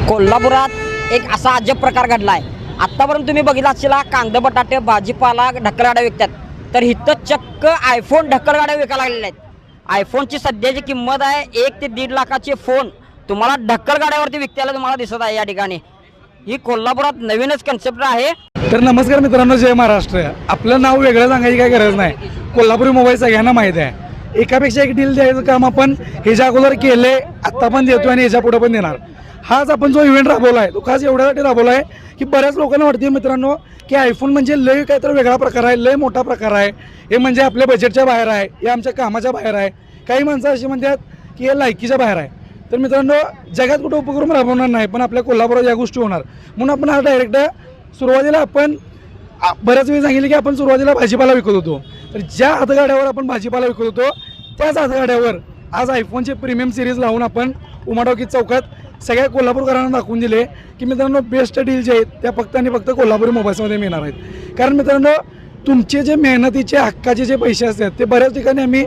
कोल्हापुरात एक असा अजब प्रकार घडलाय। आतापर्यंत तुम्ही बघितला असेल कांदा बटाटे भाजीपाला ढकलगाड्या विकतात, तर इथं चक्क आयफोन ढकलगाड्या विकायला लागलेल्या आहेत। आयफोनची सध्याची किंमत आहे 1 ते 1.5 लाखाचे फोन तुम्हाला ढकलगाड्यावरती विकताना तुम्हाला दिसत आहे। या ठिकाणी ही कोल्हापुरात नवीनच कन्सेप्ट आहे। तर नमस्कार मित्रांनो, जय महाराष्ट्र। आपलं नाव वेगळं सांगायची काही गरज नाही, कोल्हापुरी मोबाईल सगळ्यांना माहीत आहे। एकापेक्षा एक डील द्यायचं काम आपण ह्याच्या अगोदर केले, आत्ता पण देतो आणि ह्याच्या पुढे पण देणार। हाच आपण जो इव्हेंट राबवला आहे तो खास एवढ्यासाठी राबवला आहे की बऱ्याच लोकांना वाटते मित्रांनो की आयफोन म्हणजे लय काहीतरी वेगळा प्रकार आहे, लय मोठा प्रकार आहे, हे म्हणजे आपल्या बजेटच्या बाहेर आहे, हे आमच्या कामाच्या बाहेर आहे। काही माणसं अशी म्हणतात की हे लायकीच्या बाहेर आहे। तर मित्रांनो, जगात कुठं उपक्रम राबवणार नाही, पण आपल्या कोल्हापुरात या गोष्टी होणार। म्हणून आपण हा डायरेक्ट सुरुवातीला आपण बऱ्याच वेळी सांगितलं की आपण सुरुवातीला भाजीपाला विकत होतो, तर ज्या हातगाड्यावर आपण भाजीपाला विकत होतो त्याच हातगाड्यावर आज आयफोनचे प्रीमियम सिरीज लावून आपण उमाटोकी चौकात सगळ्या कोल्हापूरकरांना दाखवून दिले की मित्रांनो बेस्ट डील जे आहेत त्या फक्त आणि फक्त कोल्हापुरी मोबाईल्समध्ये मिळणार आहेत। कारण मित्रांनो, तुमचे जे मेहनतीचे हक्काचे जे पैसे असतात ते बऱ्याच ठिकाणी आम्ही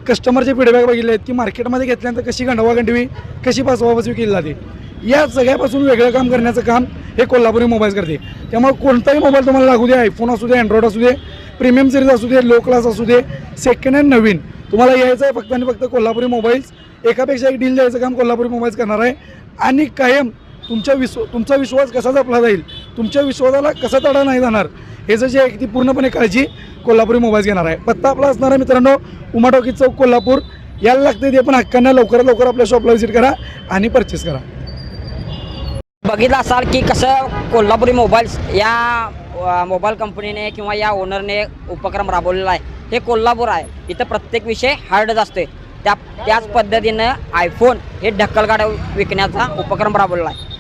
कस्टमरचे फीडबॅक बघितले आहेत की मार्केटमध्ये घेतल्यानंतर कशी गंडवागंडवी कशी फसवाफसवी केली जाते। या सगळ्यापासून वेगळं काम करण्याचं काम हे कोल्हापुरी मोबाईल्स करते। त्यामुळे कोणताही मोबाईल तुम्हाला लागू दे, आयफोन असू दे, अँड्रॉइड असू दे, प्रीमियम सिरीज असू दे, लो क्लास असू दे, सेकंड हँड नवीन, तुम्हाला यायचं आहे फक्त आणि फक्त कोल्हापुरी मोबाईल्स। एकापेक्षा एक डील द्यायचं काम कोल्हापुरी मोबाईल्स करणार आहे आणि कायम तुमचा विश्वास कसा जपला जाईल, तुमच्या विश्वासाला कसा तडा नाही जाणार, ह्याचं जे आहे ती पूर्णपणे काळजी कोल्हापुरी मोबाईल्स घेणार आहे। पत्ता आपला असणार आहे मित्रांनो उमाटोकी चौक कोल्हापूर। यायला लागते ते पण हक्कांना लवकरात लवकर आपल्या शॉपला व्हिजिट करा आणि परचेस करा। बघितलं असाल की कसं कोल्हापुरी मोबाईल्स या मोबाईल कंपनीने किंवा या ओनरने उपक्रम राबवलेला आहे। हे कोल्हापूर आहे, इथं प्रत्येक विषय हार्डच असते। त्याच पद्धतीनं आयफोन हे ढकलगाड्या विकण्याचा उपक्रम राबवलेला आहे।